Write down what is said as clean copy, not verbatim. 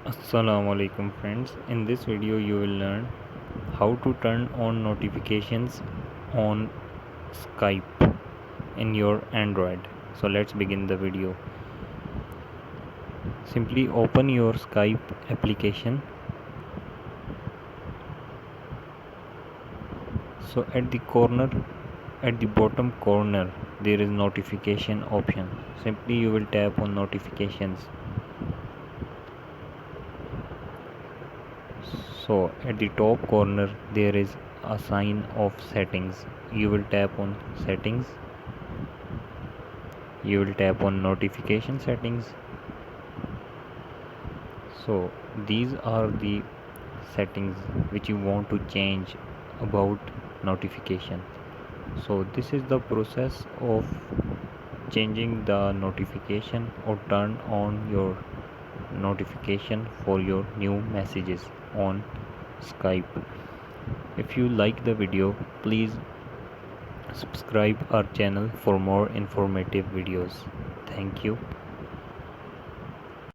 Assalamu alaikum friends. In this video you will learn how to turn on notifications on Skype in your Android. So let's begin the video. Simply open your Skype application. So at the bottom corner there is notification option. Simply you will tap on notifications. So at the top corner there is a sign of settings. You will tap on settings. You will tap on notification settings. So these are the settings which you want to change about notification. So this is the process of changing the notification or turn on your notification for your new messages on Skype. If you like the video, please subscribe our channel for more informative videos. Thank you.